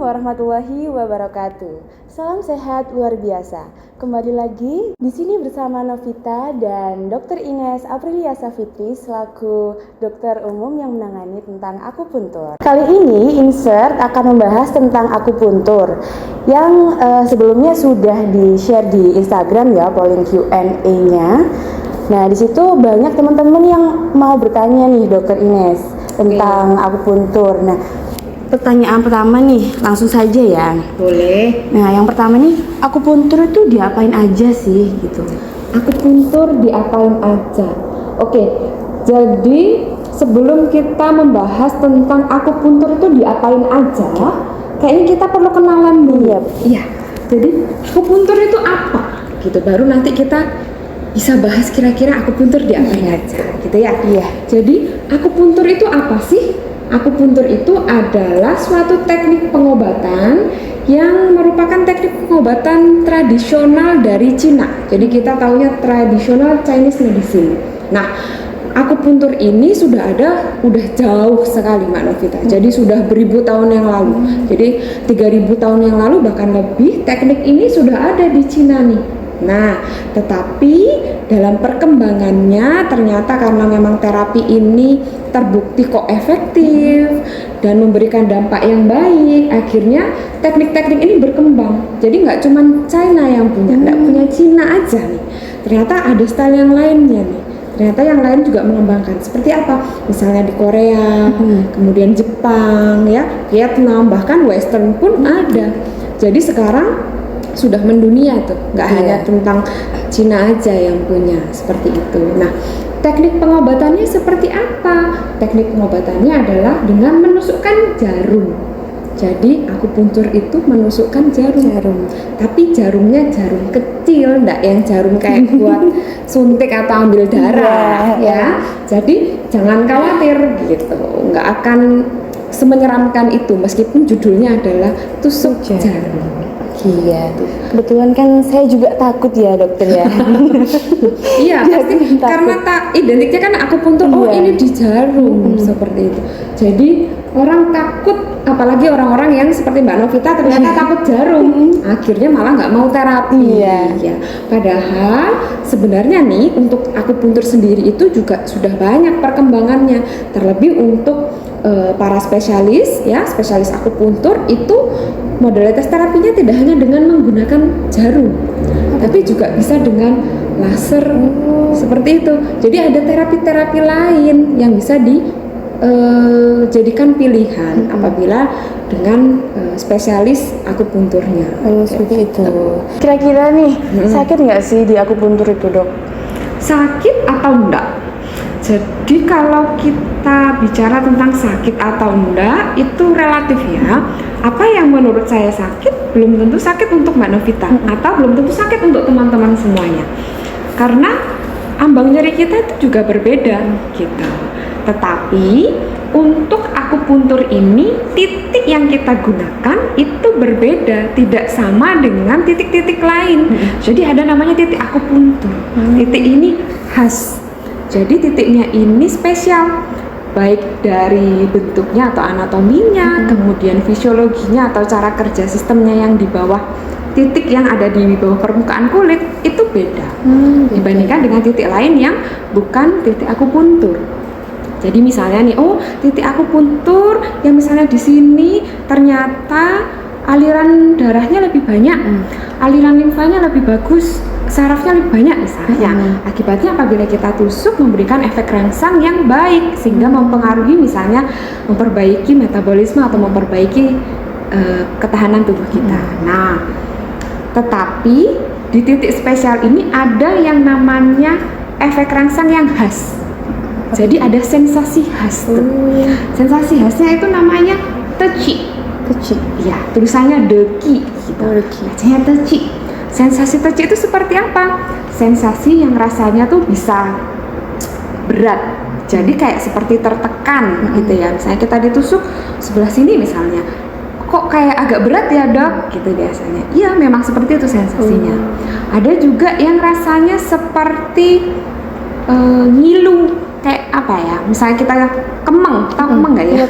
warahmatullahi wabarakatuh. Salam sehat luar biasa. Kembali lagi di sini bersama Novita dan Dr. Ines Aprilia Safitri selaku dokter umum yang menangani tentang akupuntur. Kali ini Insert akan membahas tentang akupuntur yang sebelumnya sudah di-share di Instagram ya, polling Q&A-nya. Nah, di situ banyak teman-teman yang mau bertanya nih Dr. Ines tentang akupuntur. Nah, pertanyaan pertama nih, langsung saja ya. Boleh. Nah, yang pertama nih, akupuntur itu diapain aja sih gitu? Akupuntur diapain aja? Oke, jadi sebelum kita membahas tentang akupuntur itu diapain aja, kayaknya kita perlu kenalan dulu. Iya. Jadi akupuntur itu apa? Gitu. Baru nanti kita bisa bahas kira-kira akupuntur diapain aja, gitu ya. Iya. Jadi akupuntur itu apa sih? Akupuntur itu adalah suatu teknik pengobatan yang merupakan teknik pengobatan tradisional dari Cina. Jadi kita taunya tradisional Chinese medicine. Nah, akupuntur ini sudah jauh sekali Mbak Novita. Jadi sudah beribu tahun yang lalu. Jadi 3000 tahun yang lalu bahkan lebih, teknik ini sudah ada di Cina nih. Nah, tetapi dalam perkembangannya ternyata karena memang terapi ini terbukti kok efektif dan memberikan dampak yang baik, akhirnya teknik-teknik ini berkembang. Jadi nggak cuma China yang punya, nggak punya Cina aja nih. Ternyata ada style yang lainnya nih. Ternyata yang lain juga mengembangkan. Seperti apa? Misalnya di Korea, kemudian Jepang, ya, Vietnam, bahkan Western pun ada. Jadi sekarang sudah mendunia tuh, nggak hanya tentang Cina aja yang punya, seperti itu. Nah, teknik pengobatannya seperti apa? Teknik pengobatannya adalah dengan menusukkan jarum. Jadi akupuntur itu menusukkan jarum. Tapi jarumnya jarum kecil, nggak yang jarum kayak buat suntik atau ambil darah, ya. Jadi jangan khawatir gitu, nggak akan semenyeramkan itu meskipun judulnya adalah tusuk jarum. Iya, kebetulan kan saya juga takut ya dokter ya. Iya, pasti karena identiknya kan akupuntur, ini di jarum, seperti itu. Jadi orang takut, apalagi orang-orang yang seperti Mbak Novita ternyata takut jarum, akhirnya malah nggak mau terapi. Ya. Padahal sebenarnya nih untuk akupuntur sendiri itu juga sudah banyak perkembangannya, terlebih untuk para spesialis akupuntur itu modalitas terapinya tidak hanya dengan menggunakan jarum, tapi juga bisa dengan laser, seperti itu. Jadi ada terapi-terapi lain yang bisa dijadikan pilihan apabila dengan spesialis akupunturnya. Seperti itu. Kira-kira nih, sakit nggak sih di akupuntur itu dok? Sakit atau enggak? Jadi kalau kita bicara tentang sakit atau enggak itu relatif ya. Apa yang menurut saya sakit belum tentu sakit untuk Mbak Novita atau belum tentu sakit untuk teman-teman semuanya. Karena ambang nyeri kita itu juga berbeda gitu. Tetapi untuk akupuntur ini titik yang kita gunakan itu berbeda, tidak sama dengan titik-titik lain. Jadi ada namanya titik akupuntur. Titik ini khas. Jadi titiknya ini spesial, baik dari bentuknya atau anatominya, kemudian fisiologinya atau cara kerja sistemnya yang di bawah titik yang ada di bawah permukaan kulit itu beda dibandingkan dengan titik lain yang bukan titik akupuntur. Jadi misalnya nih, titik akupuntur yang misalnya di sini ternyata aliran darahnya lebih banyak, aliran limfanya lebih bagus, sarafnya lebih banyak misalnya. Akibatnya apabila kita tusuk memberikan efek rangsang yang baik sehingga mempengaruhi misalnya memperbaiki metabolisme atau memperbaiki ketahanan tubuh kita. Nah, tetapi di titik spesial ini ada yang namanya efek rangsang yang khas. Jadi ada sensasi khas tuh. Sensasi khasnya itu namanya teci. Ya, tulisannya deki gitu. Bacanya teci. Sensasi teci itu seperti apa? Sensasi yang rasanya tuh bisa berat. Jadi kayak seperti tertekan gitu ya. Misalnya kita ditusuk sebelah sini misalnya. Kok kayak agak berat ya dok? Gitu biasanya. Iya, memang seperti itu sensasinya. Ada juga yang rasanya seperti ngilu, kayak apa ya? Misalnya kita kemeng, tahu kemeng nggak ya?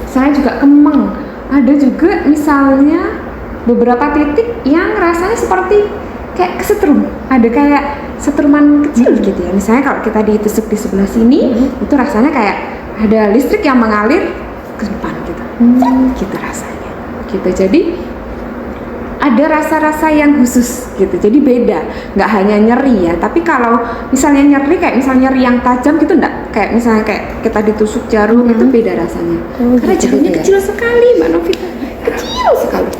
Saya juga kemeng ada juga misalnya beberapa titik yang rasanya seperti kayak kesetrum, ada kayak setruman kecil gitu ya. Misalnya kalau kita ditusuk di sebelah sini, itu rasanya kayak ada listrik yang mengalir ke depan gitu, gitu rasanya. Gitu. Jadi ada rasa-rasa yang khusus gitu, jadi beda, nggak hanya nyeri ya. Tapi kalau misalnya nyeri kayak misalnya nyeri yang tajam gitu, enggak, kayak misalnya kayak kita ditusuk jarum itu beda rasanya. Karena gitu jarumnya ya? kecil sekali Mbak Novita, kecil sekali.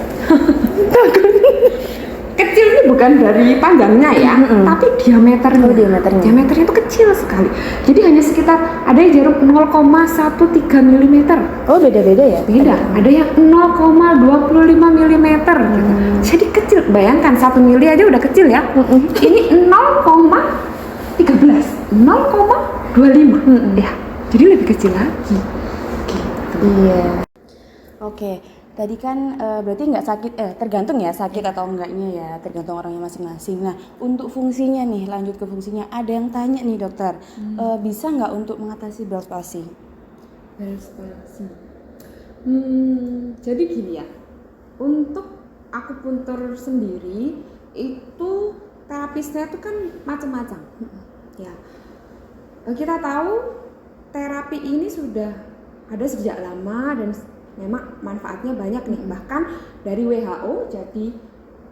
Kecil ini bukan dari panjangnya ya, tapi diameternya. Diameternya itu kecil sekali. Jadi hanya sekitar ada yang jarum 0,13 mm. Oh, beda-beda ya? Beda. Ada yang 0,25 mm gitu. Jadi kecil. Bayangkan 1 mili aja udah kecil ya. Ini 0,13, 0,25. Ya. Jadi lebih kecil lagi. Gitu. Iya. Oke, tadi kan berarti nggak sakit, tergantung ya sakit atau enggaknya ya, tergantung orangnya masing-masing. Nah, untuk fungsinya nih, lanjut ke fungsinya. Ada yang tanya nih dokter, bisa nggak untuk mengatasi Bell's palsy? Bell's palsy. Jadi gini ya, untuk akupuntur sendiri itu terapisnya itu kan macam-macam. Ya, kita tahu terapi ini sudah ada sejak lama dan memang manfaatnya banyak nih. Bahkan dari WHO, jadi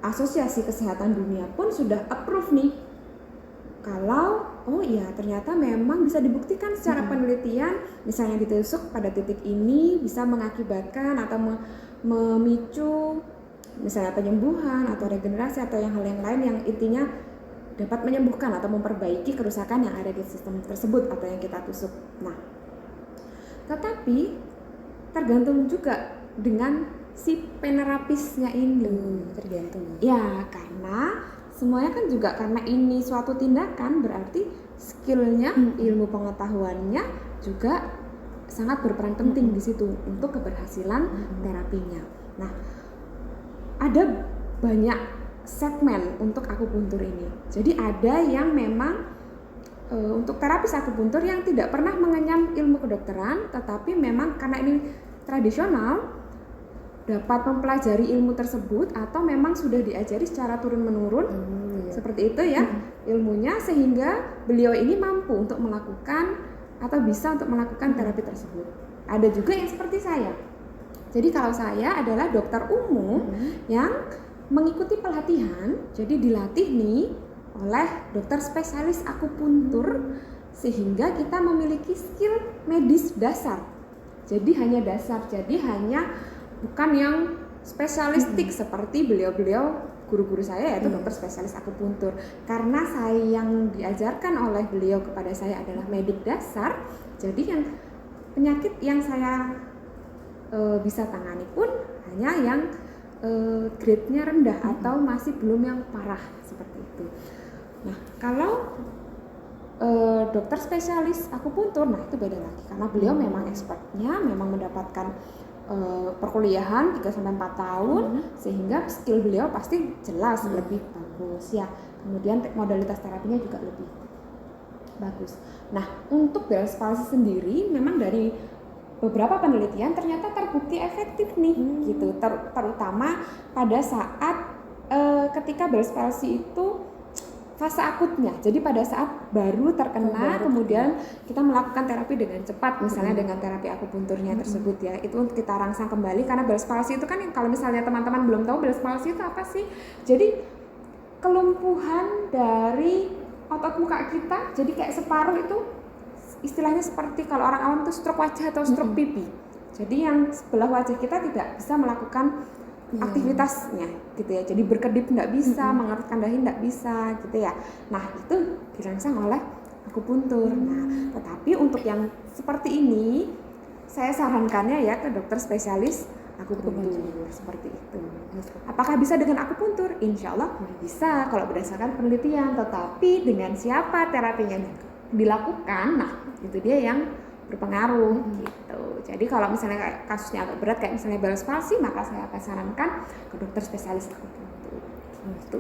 Asosiasi Kesehatan Dunia pun sudah approve nih kalau oh iya ternyata memang bisa dibuktikan secara penelitian, misalnya ditusuk pada titik ini bisa mengakibatkan atau memicu misalnya penyembuhan atau regenerasi atau hal yang lain yang intinya dapat menyembuhkan atau memperbaiki kerusakan yang ada di sistem tersebut atau yang kita tusuk. Nah, tetapi tergantung juga dengan si penerapisnya ini. Tergantung. Ya, karena semuanya kan juga karena ini suatu tindakan berarti skillnya, ilmu pengetahuannya juga sangat berperan penting di situ untuk keberhasilan terapinya. Nah, ada banyak segmen untuk akupuntur ini. Jadi ada yang memang untuk terapis akupuntur yang tidak pernah mengenyam ilmu kedokteran, tetapi memang karena ini tradisional dapat mempelajari ilmu tersebut atau memang sudah diajari secara turun-menurun seperti itu ya ilmunya, sehingga beliau ini mampu untuk melakukan atau bisa untuk melakukan terapi tersebut. Ada juga yang seperti saya. Jadi kalau saya adalah dokter umum yang mengikuti pelatihan, jadi dilatih nih oleh dokter spesialis akupuntur sehingga kita memiliki skill medis dasar. Jadi hanya dasar, jadi hanya bukan yang spesialistik seperti beliau-beliau guru-guru saya yaitu dokter spesialis akupuntur. Karena saya yang diajarkan oleh beliau kepada saya adalah medik dasar, jadi yang penyakit yang saya bisa tangani pun hanya yang grade-nya rendah atau masih belum yang parah seperti itu. Nah, kalau dokter spesialis akupuntur, nah itu beda lagi karena beliau memang expertnya, memang mendapatkan perkuliahan 3-4 tahun sehingga skill beliau pasti jelas lebih bagus ya. Kemudian modalitas terapinya juga lebih bagus. Nah, untuk Bell's palsy sendiri memang dari beberapa penelitian ternyata terbukti efektif nih gitu, terutama pada saat ketika Bell's palsy itu fase akutnya. Jadi pada saat baru terkena kemudian kita melakukan terapi dengan cepat, misalnya dengan terapi akupunturnya tersebut ya. Itu untuk kita rangsang kembali karena Bell's palsy itu kan kalau misalnya teman-teman belum tahu Bell's palsy itu apa sih? Jadi kelumpuhan dari otot muka kita, jadi kayak separuh itu istilahnya seperti kalau orang awam itu stroke wajah atau stroke pipi. Jadi yang sebelah wajah kita tidak bisa melakukan aktivitasnya gitu ya, jadi berkedip nggak bisa, mengerutkan dahi nggak bisa gitu ya. Nah itu dirangsang oleh akupuntur. Nah tetapi untuk yang seperti ini saya sarankannya ya ke dokter spesialis akupuntur seperti itu. Apakah bisa dengan akupuntur? Insya Allah bisa kalau berdasarkan penelitian, tetapi dengan siapa terapinya dilakukan, nah itu dia yang berpengaruh gitu. Jadi kalau misalnya kayak kasusnya agak berat kayak misalnya Bell's palsy, maka saya akan sarankan ke dokter spesialis akupuntur.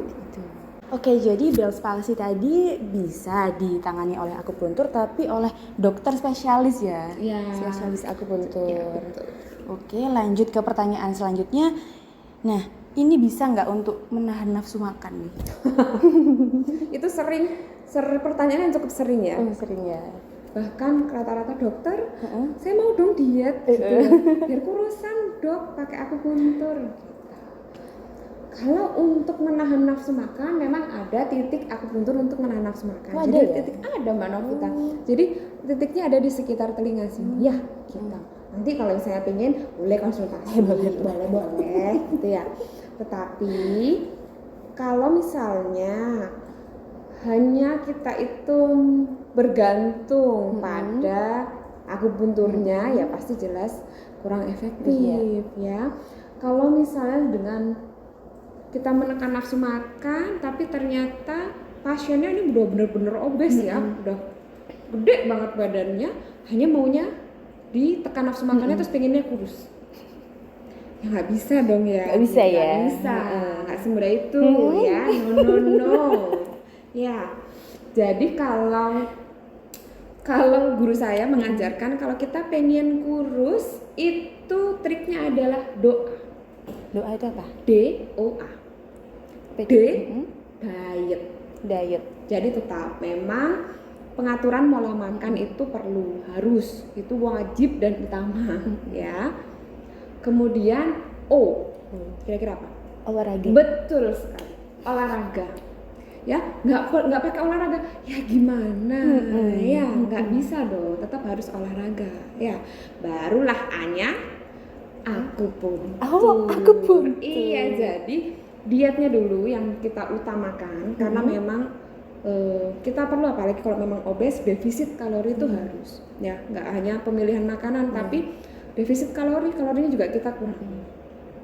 Gitu. Oke, jadi Bell's palsy tadi bisa ditangani oleh akupuntur tapi oleh dokter spesialis ya. Ya. Spesialis akupuntur. Ya, betul. Oke, lanjut ke pertanyaan selanjutnya. Nah, ini bisa nggak untuk menahan nafsu makan nih? Itu pertanyaan yang cukup sering ya. Sering ya. Bahkan rata-rata dokter, saya mau dong diet gitu ya. Biar kurusan dok pakai akupuntur gitu. Kalau untuk menahan nafsu makan memang ada titik akupuntur untuk menahan nafsu makan. Ada Jadi ya? titik ada Mbak Novita. Jadi titiknya ada di sekitar telinga sini. Ya, gitu. Nanti kalau misalnya pengen boleh konsultasi, boleh gitu ya. Tetapi kalau misalnya hanya kita itu bergantung pada akupunturnya, ya pasti jelas kurang efektif ya. Kalau misalnya dengan kita menekan nafsu makan tapi ternyata pasiennya ini udah bener-bener obes ya, udah gede banget badannya, hanya maunya ditekan nafsu makannya terus pengennya kurus. Ya nggak bisa dong ya. Nggak bisa ya. Nggak bisa, nggak semudah itu ya. No. Ya, jadi kalau guru saya mengajarkan kalau kita pengen kurus itu triknya adalah doa. Doa itu apa? DOA. Diet. Jadi tetap memang pengaturan pola makan itu harus, itu wajib dan utama ya. Kemudian kira-kira apa? Olahraga. Betul sekali, olahraga. Ya, nggak pakai olahraga, ya gimana? Ya nggak bisa dong, tetap harus olahraga. Ya, barulah akupuntur. Akupuntur. Iya, jadi dietnya dulu yang kita utamakan karena memang kita perlu, apalagi kalau memang obes, defisit kalori itu harus ya, nggak hanya pemilihan makanan tapi defisit kalorinya juga kita kurangi.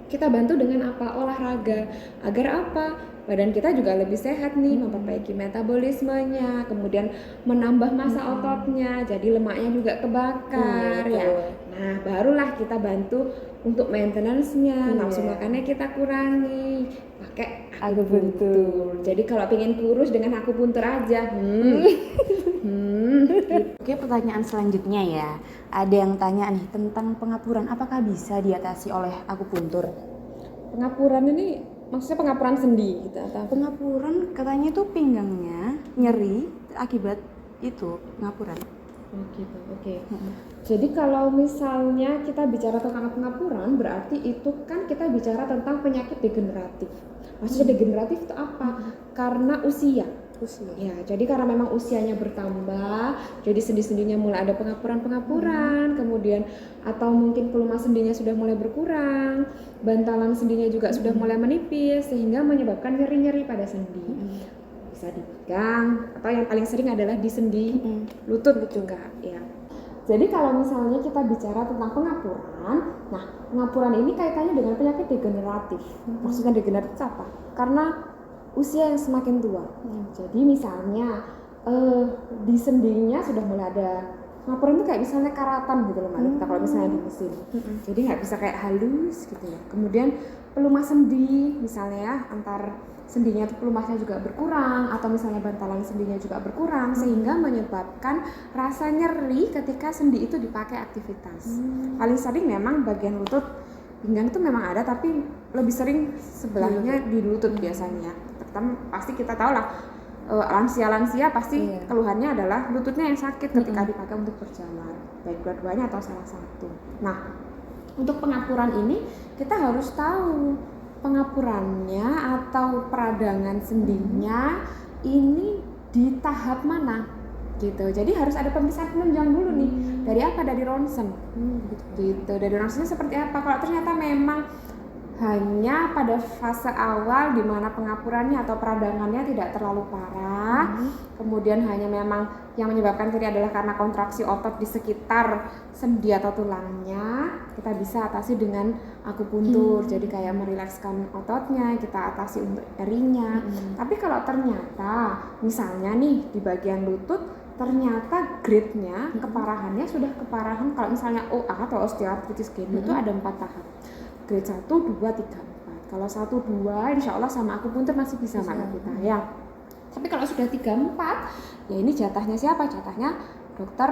Kita bantu dengan apa? Olahraga. Agar apa? Badan kita juga lebih sehat nih, memperbaiki metabolismenya, kemudian menambah massa ototnya, jadi lemaknya juga kebakar ya. Nah, barulah kita bantu untuk maintenance-nya, nafsu makannya kita kurangi pakai akupuntur. Jadi kalau pengen kurus dengan akupuntur aja. Oke, pertanyaan selanjutnya ya. Ada yang tanya nih tentang pengapuran, apakah bisa diatasi oleh akupuntur? Pengapuran ini maksudnya pengapuran sendi gitu atau? Pengapuran katanya itu pinggangnya nyeri akibat itu pengapuran. Oh gitu, oke. Jadi kalau misalnya kita bicara tentang pengapuran, berarti itu kan kita bicara tentang penyakit degeneratif. Maksudnya degeneratif itu apa? Karena usia. Ya, jadi karena memang usianya bertambah, jadi sendi-sendinya mulai ada pengapuran, kemudian atau mungkin pelumas sendinya sudah mulai berkurang, bantalan sendinya juga sudah mulai menipis, sehingga menyebabkan nyeri-nyeri pada sendi. Bisa dipegang, atau yang paling sering adalah di sendi lutut juga ya. Jadi kalau misalnya kita bicara tentang pengapuran, nah pengapuran ini kaitannya dengan penyakit degeneratif. Maksudnya degeneratif apa? Karena usia yang semakin tua. Jadi misalnya di sendinya sudah mulai ada pengapuran itu kayak misalnya karatan gitu loh Mbak, kalau misalnya di mesin. Jadi nggak bisa kayak halus gitu ya. Kemudian pelumas sendi misalnya ya, antar sendinya itu pelumasnya juga berkurang, atau misalnya bantalan sendinya juga berkurang, sehingga menyebabkan rasa nyeri ketika sendi itu dipakai aktivitas. Paling sering memang bagian lutut, pinggang itu memang ada, tapi lebih sering sebelahnya di lutut biasanya. Pasti kita tahu lah, lansia pasti keluhannya adalah lututnya yang sakit ketika dipakai untuk berjalan, baik dua-duanya atau salah satu. Nah, untuk pengapuran ini kita harus tahu pengapurannya atau peradangan sendinya ini di tahap mana gitu. Jadi harus ada pemeriksaan penunjang dulu nih. Dari apa? Dari ronsen. Gitu. Dari ronsennya seperti apa? Kalau ternyata memang hanya pada fase awal di mana pengapurannya atau peradangannya tidak terlalu parah, kemudian hanya memang yang menyebabkan nyeri adalah karena kontraksi otot di sekitar sendi atau tulangnya, kita bisa atasi dengan akupuntur. Jadi kayak merilekskan ototnya, kita atasi untuk nyerinya. Tapi kalau ternyata misalnya nih di bagian lutut ternyata grade-nya, keparahannya sudah keparahan, kalau misalnya OA atau osteoartritis genu itu ada 4 tahap. Grade 1, 2, 3, 4. Kalau 1, 2 insya Allah sama akupuntur masih bisa Mbak kita ya. Tapi kalau sudah 3, 4 ya ini jatahnya siapa? Jatahnya dokter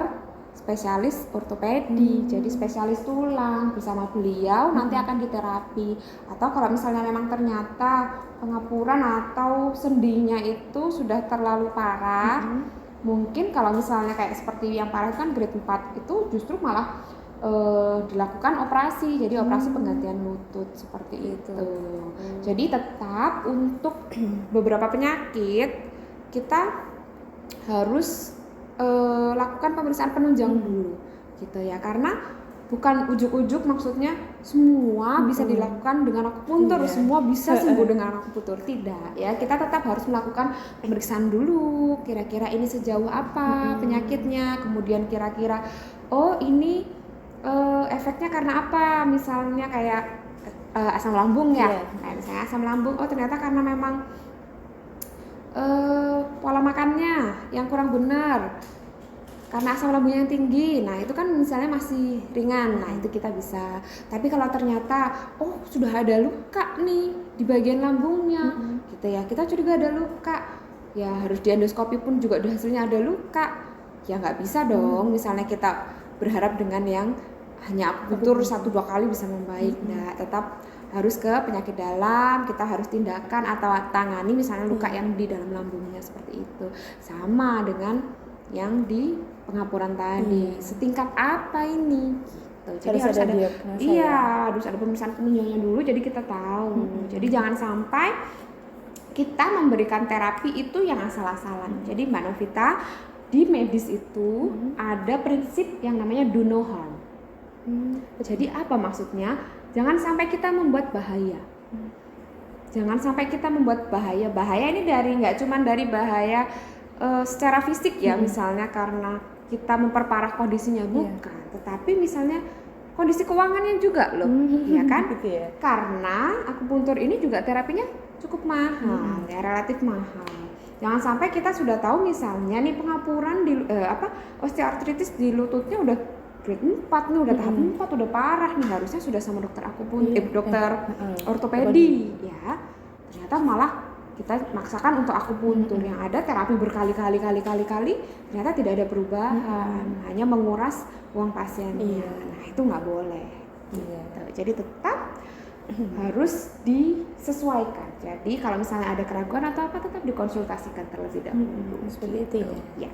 spesialis ortopedi, jadi spesialis tulang. Bersama beliau nanti akan diterapi. Atau kalau misalnya memang ternyata pengapuran atau sendinya itu sudah terlalu parah, mungkin kalau misalnya kayak seperti yang parah kan grade 4 itu justru malah dilakukan operasi, jadi operasi penggantian lutut seperti itu. Jadi tetap untuk beberapa penyakit kita harus lakukan pemeriksaan penunjang dulu gitu ya, karena bukan ujuk-ujuk maksudnya semua bisa dilakukan dengan akupuntur, semua bisa sembuh dengan akupuntur, tidak ya. Kita tetap harus melakukan pemeriksaan dulu, kira-kira ini sejauh apa penyakitnya, kemudian kira-kira oh ini efeknya karena apa, misalnya kayak asam lambung ya, kayak misalnya asam lambung, oh ternyata karena memang pola makannya yang kurang benar, karena asam lambungnya yang tinggi. Nah itu kan misalnya masih ringan, nah itu kita bisa. Tapi kalau ternyata oh sudah ada luka nih di bagian lambungnya gitu ya, kita curiga ada luka ya, harus diendoskopi pun juga hasilnya ada luka ya, nggak bisa dong misalnya kita berharap dengan yang hanya akupuntur 1-2 kali bisa membaik. Nah tetap harus ke penyakit dalam, kita harus tindakan atau tangani misalnya luka yang di dalam lambungnya seperti itu. Sama dengan yang di pengapuran tadi, setingkat apa ini gitu. Jadi harus ada harus ada pemeriksaan penunjangnya dulu, jadi kita tahu. Jadi jangan sampai kita memberikan terapi itu yang asal-asalan. Jadi Mbak Novita, di medis itu ada prinsip yang namanya do no harm. Jadi apa maksudnya? Jangan sampai kita membuat bahaya. Jangan sampai kita membuat bahaya. Bahaya ini dari nggak cuma dari bahaya secara fisik ya, misalnya karena kita memperparah kondisinya, bukan. Tetapi misalnya kondisi keuangannya juga loh, ya kan? Gitu ya? Karena akupuntur ini juga terapinya cukup mahal, ya relatif mahal. Jangan sampai kita sudah tahu misalnya nih pengapuran di osteoartritis di lututnya udah grade 4 nih, udah tahap 4, udah parah nih, harusnya sudah sama dokter dokter ortopedi ya. Ternyata malah kita maksakan untuk akupuntur yang ada terapi berkali-kali ternyata tidak ada perubahan, hanya menguras uang pasiennya. Nah itu nggak boleh gitu. Jadi tetap harus disesuaikan. Jadi kalau misalnya ada keraguan atau apa, tetap dikonsultasikan terlebih dahulu. Seperti itu ya.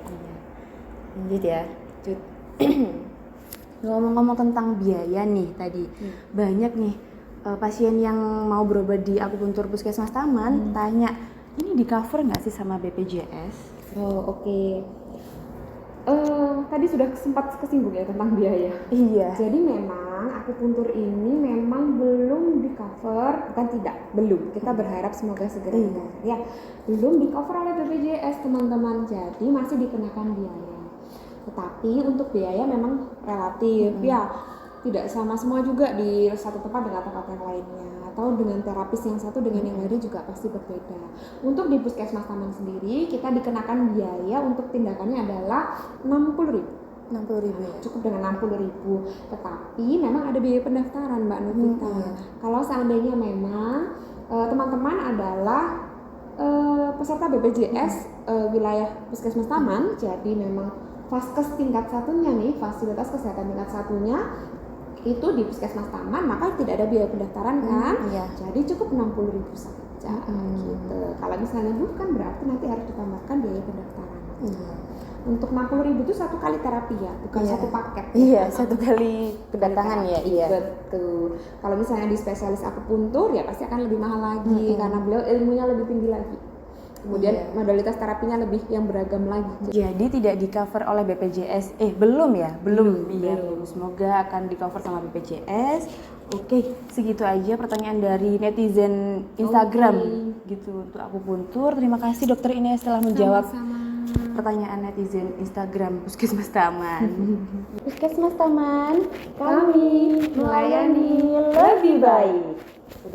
Lanjut ya. Ngomong-ngomong tentang biaya nih tadi, banyak nih pasien yang mau berobat di akupuntur Puskesmas Taman tanya, ini di cover nggak sih sama BPJS? Oh oke. Tadi sudah sempat kesinggung ya tentang biaya. Iya. Jadi memang akupuntur ini memang belum di cover, bukan tidak, belum. Kita berharap semoga segera ya. Belum di cover oleh BPJS teman-teman. Jadi masih dikenakan biaya. Tetapi untuk biaya memang relatif ya, tidak sama semua juga di satu tempat dengan tempat yang lainnya, atau dengan terapis yang satu dengan yang lainnya juga pasti berbeda. Untuk di Puskesmas Taman sendiri kita dikenakan biaya untuk tindakannya adalah 60.000 ya? Cukup dengan 60.000. Tetapi memang ada biaya pendaftaran Mbak Novita. Kalau seandainya memang teman-teman adalah peserta BPJS wilayah Puskesmas Taman, jadi memang Vaskes tingkat satunya nih, fasilitas kesehatan tingkat satunya itu di Puskesmas Taman, maka tidak ada biaya pendaftaran kan? Jadi cukup 60.000 saja gitu. Kalau misalnya bukan, berarti nanti harus ditambahkan biaya pendaftaran. Untuk 60.000 itu satu kali terapi ya, bukan satu paket. Iya, satu kali kedatangan ya. Iya. Betul. Kalau misalnya di spesialis akupuntur ya pasti akan lebih mahal lagi karena beliau ilmunya lebih tinggi lagi. Kemudian modalitas terapinya lebih yang beragam lagi. Jadi tidak di cover oleh BPJS. Belum ya? Belum. Semoga akan di cover sama BPJS. Oke, segitu aja pertanyaan dari netizen Instagram gitu untuk akupuntur. Terima kasih Dokter Ines telah menjawab pertanyaan netizen Instagram Puskesmas Taman. Puskesmas Taman, kami melayani lebih baik.